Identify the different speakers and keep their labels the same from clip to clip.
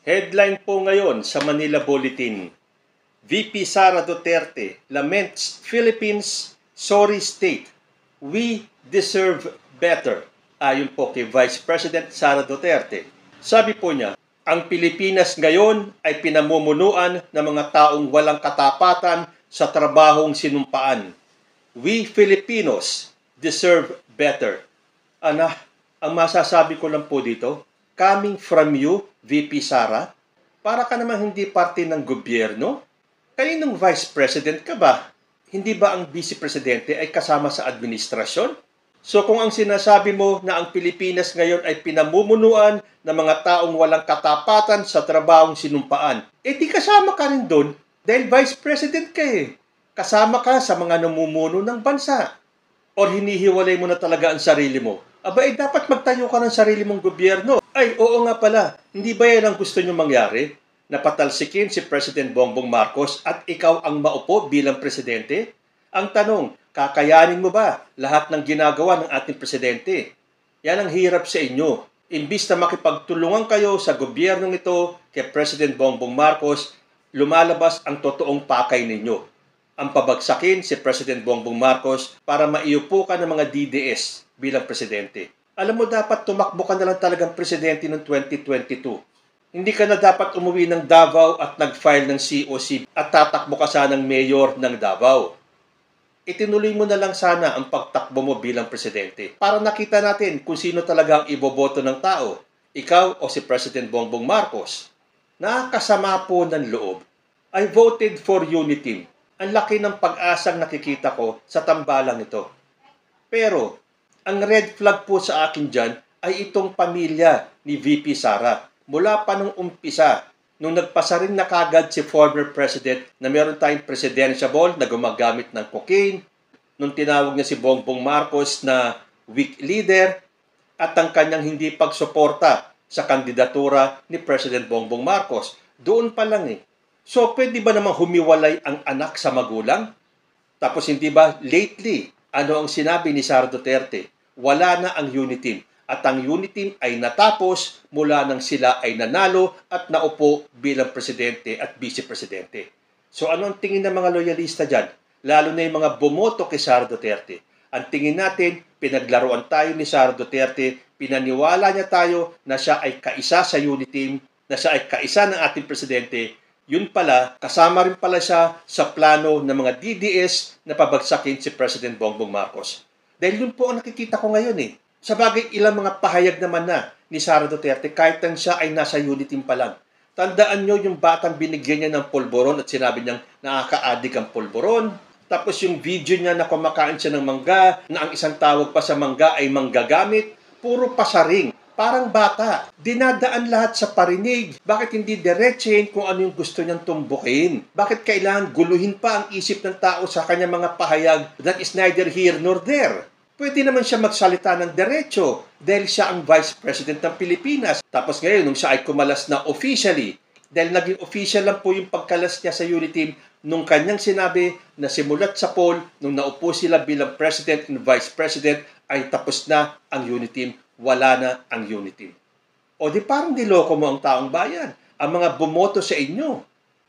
Speaker 1: Headline po ngayon sa Manila Bulletin, VP Sara Duterte laments Philippines sorry state. We deserve better. Ayon po kay Vice President Sara Duterte. Sabi po niya, ang Pilipinas ngayon ay pinamumunuan ng mga taong walang katapatan sa trabahong sinumpaan. We Filipinos deserve better. Ang masasabi ko lang po dito, coming from you, VP Sara, para ka naman hindi parte ng gobyerno? Kaninong Vice President ka ba? Hindi ba ang Vice Presidente ay kasama sa administrasyon? So kung ang sinasabi mo na ang Pilipinas ngayon ay pinamumunuan ng mga taong walang katapatan sa trabahong sinumpaan, di kasama ka rin doon dahil Vice President ka eh. Kasama ka sa mga namumuno ng bansa. Or hinihiwalay mo na talaga ang sarili mo? Dapat magtayo ka ng sarili mong gobyerno. Oo nga pala, hindi ba yan ang gusto nyo mangyari? Napatalsikin si President Bongbong Marcos at ikaw ang maupo bilang presidente? Ang tanong, kakayanin mo ba lahat ng ginagawa ng ating presidente? Yan ang hirap sa inyo. Imbis na makipagtulungan kayo sa gobyernong ito kay President Bongbong Marcos, lumalabas ang totoong pakay ninyo. Ang pabagsakin si President Bongbong Marcos para maiupo ka ng mga DDS bilang presidente. Alam mo, dapat tumakbo ka na lang talagang presidente noong 2022. Hindi ka na dapat umuwi ng Davao at nag-file ng COC at tatakbo ka sanang mayor ng Davao. Itinuloy mo na lang sana ang pagtakbo mo bilang presidente para nakita natin kung sino talaga ang iboboto ng tao, ikaw o si President Bongbong Marcos. Nakakasama po ng loob. I voted for unity. Ang laki ng pag-asang nakikita ko sa tambalang ito. Pero, ang red flag po sa akin dyan ay itong pamilya ni VP Sara. Mula pa nung umpisa, nung nagpasa rin na kagad si former president na meron tayong presidential na gumagamit ng cocaine, nung tinawag niya si Bongbong Marcos na weak leader, at ang kanyang hindi pagsuporta sa kandidatura ni President Bongbong Marcos. Doon pa lang eh. So, pwede ba namang humiwalay ang anak sa magulang? Tapos hindi ba lately, ano ang sinabi ni Sara Duterte? Wala na ang unity team. At ang unity team ay natapos mula nang sila ay nanalo at naupo bilang presidente at vice-presidente. So ano ang tingin ng mga loyalista dyan? Lalo na yung mga bumoto kay Sara Duterte. Ang tingin natin, pinaglaruan tayo ni Sara Duterte, pinaniwala niya tayo na siya ay kaisa sa unity team, na siya ay kaisa ng ating presidente. Yun pala, kasama rin pala siya sa plano ng mga DDS na pabagsakin si President Bongbong Marcos. Dahil yun po ang nakikita ko ngayon eh. Sa bagay, ilang mga pahayag naman na ni Sara Duterte kahit nang siya ay nasa unity team pa lang. Tandaan nyo yung batang binigyan niya ng pulburon at sinabi niyang nakaka-addict ang pulburon. Tapos yung video niya na kumakain siya ng mangga, na ang isang tawag pa sa mangga ay manggagamit, puro pasaring. Parang bata, dinadaan lahat sa parinig. Bakit hindi diretsahin kung ano yung gusto niyang tumbukin? Bakit kailangan guluhin pa ang isip ng tao sa kanyang mga pahayag that is neither here nor there? Pwede naman siya magsalita ng diretso dahil siya ang Vice President ng Pilipinas. Tapos ngayon, nung siya ay kumalas na officially, dahil naging official lang po yung pagkalas niya sa unity team, nung kanyang sinabi na simulat sa poll, nung naupo sila bilang President and Vice President, ay tapos na ang unity team. Wala na ang unity. O di parang niloko mo ang taong bayan, ang mga bumoto sa inyo.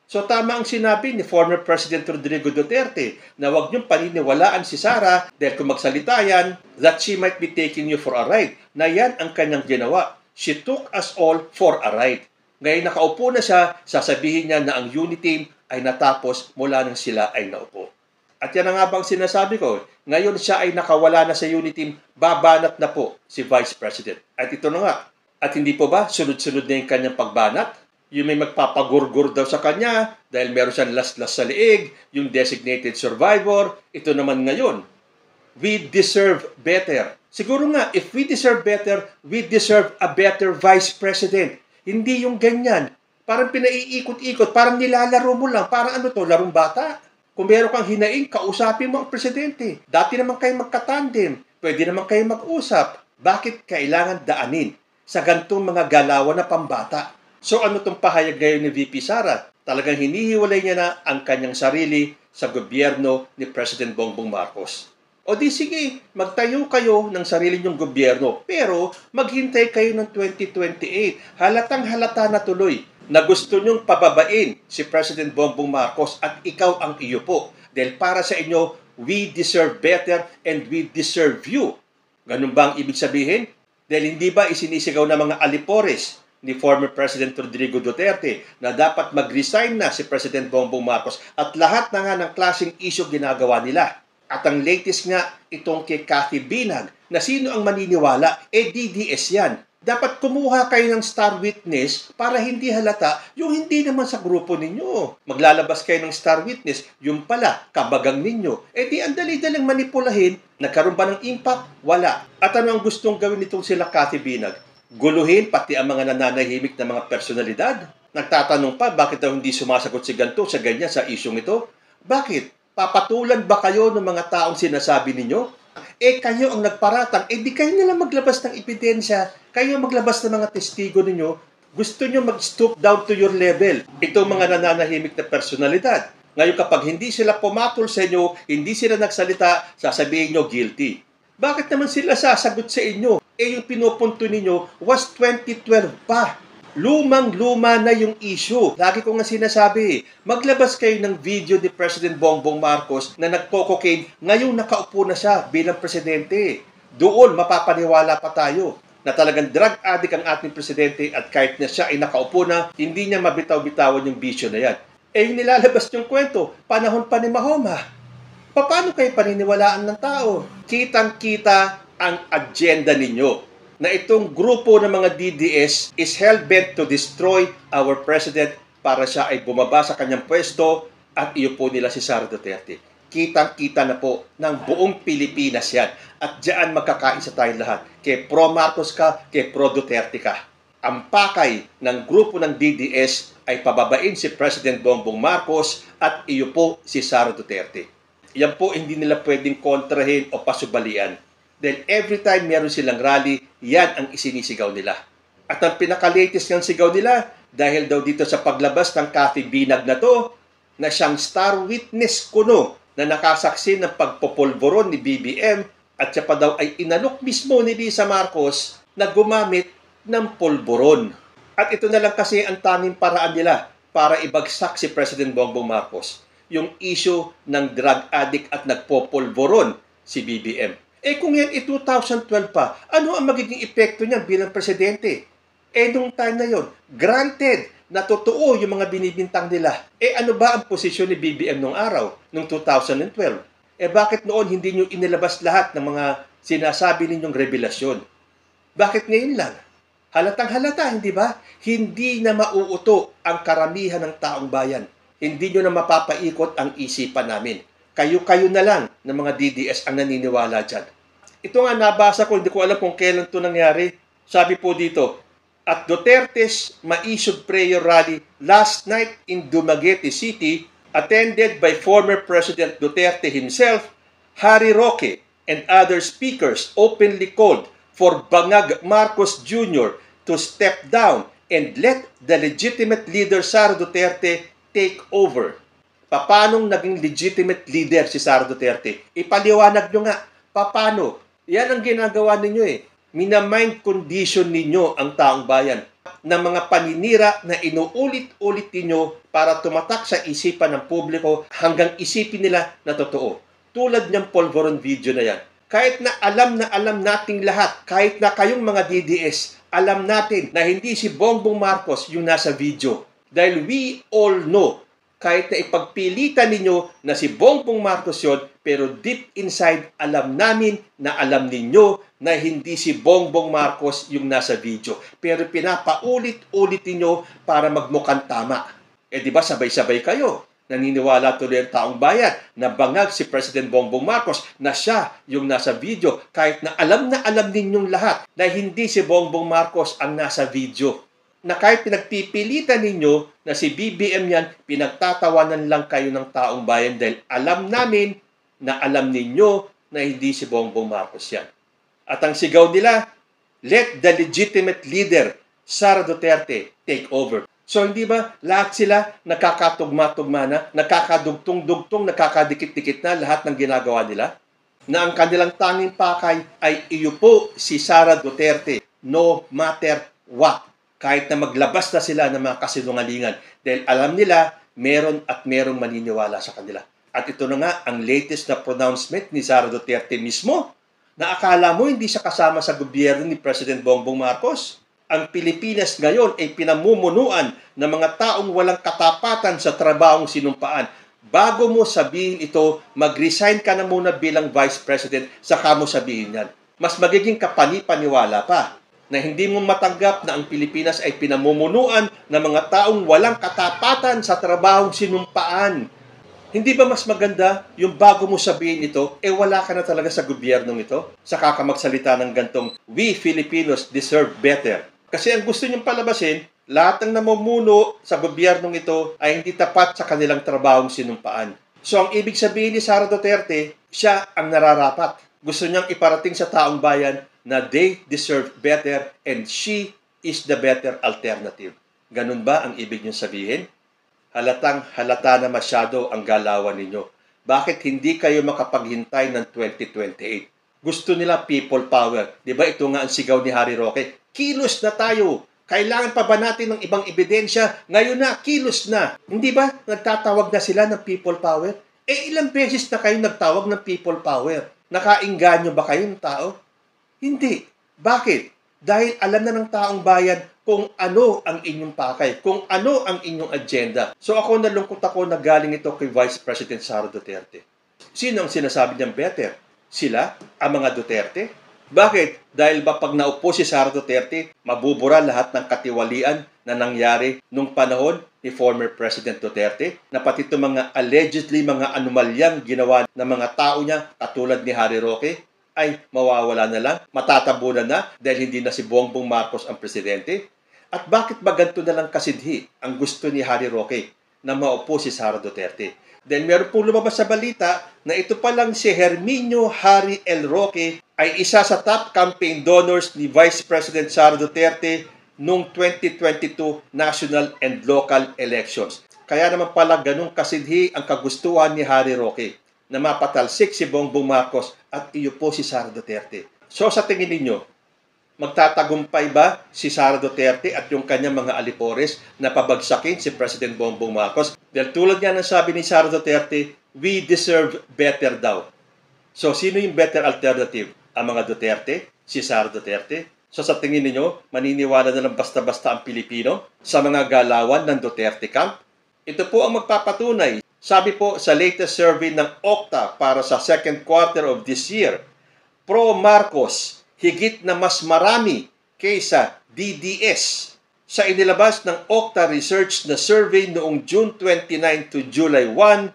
Speaker 1: So tama ang sinabi ni former President Rodrigo Duterte na huwag niyong paniniwalaan si Sara dahil kung magsalita yan, that she might be taking you for a ride. Na yan ang kanyang ginawa. She took us all for a ride. Ngayon nakaupo na siya, sasabihin niya na ang unity team ay natapos mula nang sila ay naupo. At yan ang nga bang sinasabi ko, ngayon siya ay nakawala na sa unity team, babanat na po si Vice President. At ito na nga, at hindi po ba sunod-sunod na yung kanyang pagbanat? Yung may magpapagurgur daw sa kanya dahil meron siyang las-las sa liig, yung designated survivor, ito naman ngayon. We deserve better. Siguro nga, if we deserve better, we deserve a better Vice President. Hindi yung ganyan. Parang pinaiikot-ikot, parang nilalaro mo lang, parang ano to, larong bata. Kung meron kang hinaing, kausapin mo ang presidente. Dati naman kayo magkatandem. Pwede naman kayo mag-usap. Bakit kailangan daanin sa gantong mga galawan na pambata? So ano itong pahayag ngayon ni VP Sara? Talagang hinihiwalay niya na ang kanyang sarili sa gobyerno ni President Bongbong Marcos. O di sige, magtayo kayo ng sarili niyong gobyerno, pero maghintay kayo ng 2028. Halatang halata na tuloy na gusto nyong pababain si President Bongbong Marcos at ikaw ang iyo po. Dahil para sa inyo, we deserve better and we deserve you. Ganun ba ang ibig sabihin? Dahil hindi ba isinisigaw ng mga alipores ni former President Rodrigo Duterte na dapat mag-resign na si President Bongbong Marcos at lahat na nga ng klaseng issue ginagawa nila. At ang latest nga, itong kay Cathy Binag, na sino ang maniniwala? DDS yan. Dapat kumuha kayo ng star witness para hindi halata yung hindi naman sa grupo ninyo. Maglalabas kayo ng star witness, yung pala, kabagang ninyo. Di ang dali-daling manipulahin, nagkaroon ba ng impact? Wala. At ano ang gustong gawin nitong sila Cathy Binag? Guluhin pati ang mga nananahimik na mga personalidad. Nagtatanong pa, bakit daw hindi sumasagot si ganito, sa ganyan, sa isyong ito? Bakit? Papatulan ba kayo ng mga taong sinasabi ninyo? Kayo ang nagparatang, di kayo nila maglabas ng ebidensya, kayo maglabas ng mga testigo ninyo, gusto nyo mag-stoop down to your level. Itong mga nananahimik na personalidad. Ngayon kapag hindi sila pumatol sa inyo, hindi sila nagsalita, sasabihin nyo guilty. Bakit naman sila sasagot sa inyo? Yung pinupunto ninyo was 2012 pa. Lumang-luma na yung issue. Lagi ko nga sinasabi, maglabas kayo ng video ni President Bongbong Marcos na nagko-cocaine, ngayong nakaupo na siya bilang presidente. Doon mapapaniwala pa tayo na talagang drug addict ang ating presidente at kahit na siya ay nakaupo na, hindi niya mabitaw-bitawan yung bisyo na yan. Yung nilalabas yung kwento, panahon pa ni Mahoma. Paano kayo paniniwalaan ng tao? Kitang-kita ang agenda ninyo na itong grupo ng mga DDS is hell-bent to destroy our president para siya ay bumaba sa kanyang pwesto at iupo nila si Sara Duterte. Kitang-kita na po ng buong Pilipinas yan. At diyan magkakaisa tayong lahat. Kay pro-Marcos ka, kay pro-Duterte ka. Ang pakay ng grupo ng DDS ay pababain si President Bongbong Marcos at iupo si Sara Duterte. Yan po hindi nila pwedeng kontrahin o pasubalian. Then every time meron silang rally, yan ang isinisigaw nila. At ang pinaka-latest ng sigaw nila, dahil daw dito sa paglabas ng Cathy Binag na to, na siyang star witness kuno na nakasaksi ng pagpopolvoron ni BBM at siya pa daw ay inalok mismo ni Lisa Marcos na gumamit ng polvoron. At ito na lang kasi ang tanging paraan nila para ibagsak si President Bongbong Marcos. Yung issue ng drug addict at nagpopolvoron si BBM. Kung yan 2012 pa, ano ang magiging epekto niyan bilang presidente? Nung time na yon, granted na totoo yung mga binibintang nila. Ano ba ang posisyon ni BBM nung araw, nung 2012? Bakit noon hindi nyo inilabas lahat ng mga sinasabi ninyong revelasyon? Bakit ngayon lang? Halatang halata, hindi ba? Hindi na mauuto ang karamihan ng taong bayan. Hindi nyo na mapapaikot ang isipan namin. Kayo-kayo na lang ng mga DDS ang naniniwala dyan. Ito nga nabasa ko, hindi ko alam kung kailan ito nangyari. Sabi po dito, at Duterte's ma-issued prayer rally last night in Dumaguete City, attended by former President Duterte himself, Harry Roque, and other speakers openly called for Bangag Marcos Jr. to step down and let the legitimate leader Sara Duterte take over. Paanong naging legitimate leader si Sara Duterte? Ipaliwanag nyo nga, paano? Yan ang ginagawa ninyo Mina-mind condition ninyo ang taong bayan ng mga paninira na inuulit-ulit ninyo para tumatak sa isipan ng publiko hanggang isipin nila na totoo. Tulad ng polvoron video na yan. Kahit na alam nating lahat, kahit na kayong mga DDS, alam natin na hindi si Bongbong Marcos yung nasa video. Dahil we all know, kahit na ipagpilitan ninyo na si Bongbong Marcos yun, pero deep inside, alam namin na alam ninyo na hindi si Bongbong Marcos yung nasa video. Pero pinapaulit-ulit ninyo para magmukhang tama. Di ba sabay-sabay kayo? Naniniwala tuloy ang taong bayan na bangag si President Bongbong Marcos na siya yung nasa video kahit na alam ninyong lahat na hindi si Bongbong Marcos ang nasa video. Na kahit pinagpipilitan ninyo na si BBM yan, pinagtatawanan lang kayo ng taong bayan dahil alam namin na alam ninyo na hindi si Bongbong Marcos yan. At ang sigaw nila, let the legitimate leader, Sara Duterte, take over. So hindi ba lahat sila nakakatugma-tugma na, nakakadugtong-dugtong, nakakadikit-dikit na lahat ng ginagawa nila? Na ang kanilang tanging pakay ay iupo si Sara Duterte no matter what. kahit na maglabas na sila ng mga kasinungalingan dahil alam nila meron at merong maniniwala sa kanila. At ito na nga ang latest na pronouncement ni Sara Duterte mismo na akala mo hindi siya kasama sa gobyerno ni President Bongbong Marcos. Ang Pilipinas ngayon ay pinamumunuan ng mga taong walang katapatan sa trabahong sinumpaan. Bago mo sabihin ito, mag-resign ka na muna bilang Vice President, saka mo sabihin yan. Mas magiging kapani-paniwala pa na hindi mo matanggap na ang Pilipinas ay pinamumunuan ng mga taong walang katapatan sa trabahong sinumpaan. Hindi ba mas maganda yung bago mo sabihin ito, wala ka na talaga sa gobyernong ito? Saka ka magsalita ng gantong, we Filipinos deserve better. Kasi ang gusto niyong palabasin, lahat ng namumuno sa gobyernong ito ay hindi tapat sa kanilang trabahong sinumpaan. So ang ibig sabihin ni Sara Duterte, siya ang nararapat. Gusto niyang iparating sa taong bayan na they deserve better and she is the better alternative. Ganun ba ang ibig niyong sabihin? Halatang halata na masyado ang galawan ninyo. Bakit hindi kayo makapaghintay ng 2028? Gusto nila people power. Di ba ito nga ang sigaw ni Harry Roque? Kilos na tayo. Kailangan pa ba natin ng ibang ebidensya? Ngayon na, kilos na. Hindi ba nagtatawag na sila ng people power? Ilang beses na kayo nagtawag ng people power? Nakainganyo ba kayo ng tao? Hindi. Bakit? Dahil alam na ng taong bayan kung ano ang inyong pakay, kung ano ang inyong agenda. So ako nalungkot ako na galing ito kay Vice President Sara Duterte. Sino ang sinasabi niyang better? Sila? Ang mga Duterte? Bakit? Dahil ba pag naupo si Sara Duterte, mabubura lahat ng katiwalian na nangyari nung panahon ni former President Duterte, na pati itong mga allegedly mga anomalyang ginawa ng mga tao niya katulad ni Harry Roque ay mawawala na lang, matatabunan na dahil hindi na si Bongbong Marcos ang presidente? At bakit ba ganito na lang kasidhi ang gusto ni Harry Roque na maupo si Sara Duterte? Then meron pong lumabas sa balita na ito palang si Herminio Harry L. Roque ay isa sa top campaign donors ni Vice President Sara Duterte noong 2022 national and local elections. Kaya naman pala ganung kasidhi ang kagustuhan ni Harry Roque na mapatalsik si Bongbong Marcos at iyo po si Sara Duterte. So sa tingin ninyo, magtatagumpay ba si Sara Duterte at yung kanyang mga alipores na pabagsakin si President Bongbong Marcos? Dahil tulad nga ng sabi ni Sara Duterte, we deserve better daw. So sino yung better alternative? Ang mga Duterte? Si Sara Duterte? So sa tingin ninyo, maniniwala na lang basta-basta ang Pilipino sa mga galawan ng Duterte camp? Ito po ang magpapatunay. Sabi po sa latest survey ng Okta para sa second quarter of this year, pro-Marcos higit na mas marami kaysa DDS. Sa inilabas ng Okta Research na survey noong June 29 to July 1,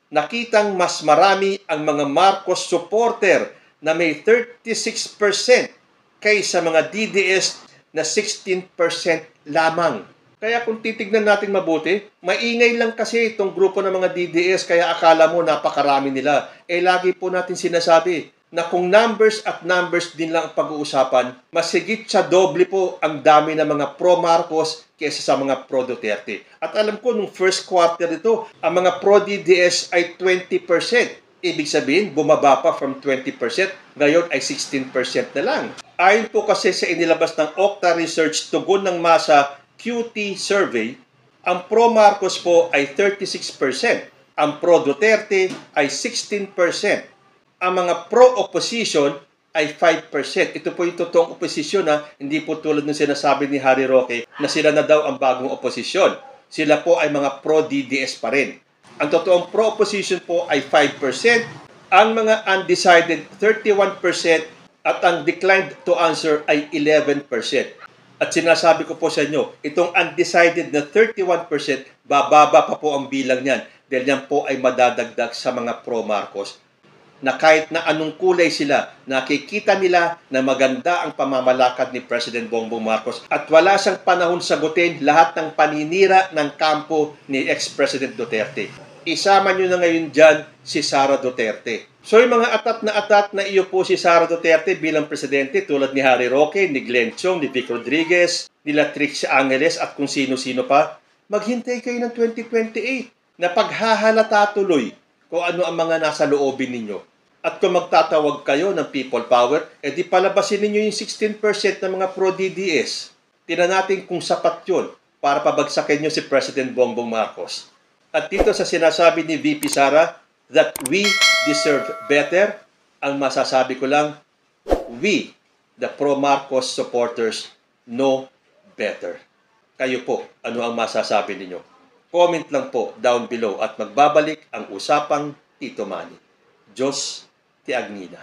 Speaker 1: nakitang mas marami ang mga Marcos supporter na may 36% kaysa mga DDS na 16% lamang. Kaya kung titignan natin mabuti, maingay lang kasi itong grupo ng mga DDS kaya akala mo napakarami nila. Lagi po natin sinasabi na kung numbers at numbers din lang ang pag-uusapan, mas higit sa doble po ang dami ng mga pro-Marcos kaysa sa mga pro-Duterte. At alam ko, nung first quarter ito, ang mga pro-DDS ay 20%. Ibig sabihin, bumaba pa from 20%, ngayon ay 16% na lang. Ayon po kasi sa inilabas ng Okta Research tugon ng masa QT survey, ang pro-Marcos po ay 36%, ang pro-Duterte ay 16%, ang mga pro-opposition ay 5%. Ito po yung totoong oposisyon, hindi po tulad ng sinasabi ni Harry Roque na sila na daw ang bagong oposisyon. Sila po ay mga pro-DDS pa rin. Ang totoong pro-opposition po ay 5%, ang mga undecided 31%, at ang declined to answer ay 11%. At sinasabi ko po sa inyo, itong undecided na 31%, bababa pa po ang bilang niyan dahil yan po ay madadagdag sa mga pro-Marcos. Na kahit na anong kulay sila, nakikita nila na maganda ang pamamalakad ni President Bongbong Marcos at wala siyang panahon sagutin lahat ng paninira ng kampo ni ex-President Duterte. Isama nyo na ngayon dyan si Sara Duterte. So yung mga atat na iyo po si Sara Duterte bilang presidente tulad ni Harry Roque, ni Glenn Chong, ni Vic Rodriguez, nila Trixie Angeles at kung sino-sino pa, maghintay kayo ng 2028 na paghahalata tuloy kung ano ang mga nasa loobin ninyo. At kung magtatawag kayo ng people power, di palabasin ninyo yung 16% ng mga pro-DDS. Tingnan natin kung sapat yun para pabagsakin nyo si President Bongbong Marcos. At dito sa sinasabi ni VP Sara that we deserve better, ang masasabi ko lang, we, the pro-Marcos supporters, know better. Kayo po, ano ang masasabi ninyo? Comment lang po down below at magbabalik ang usapang Tito Manny. Diyos ti Agnina.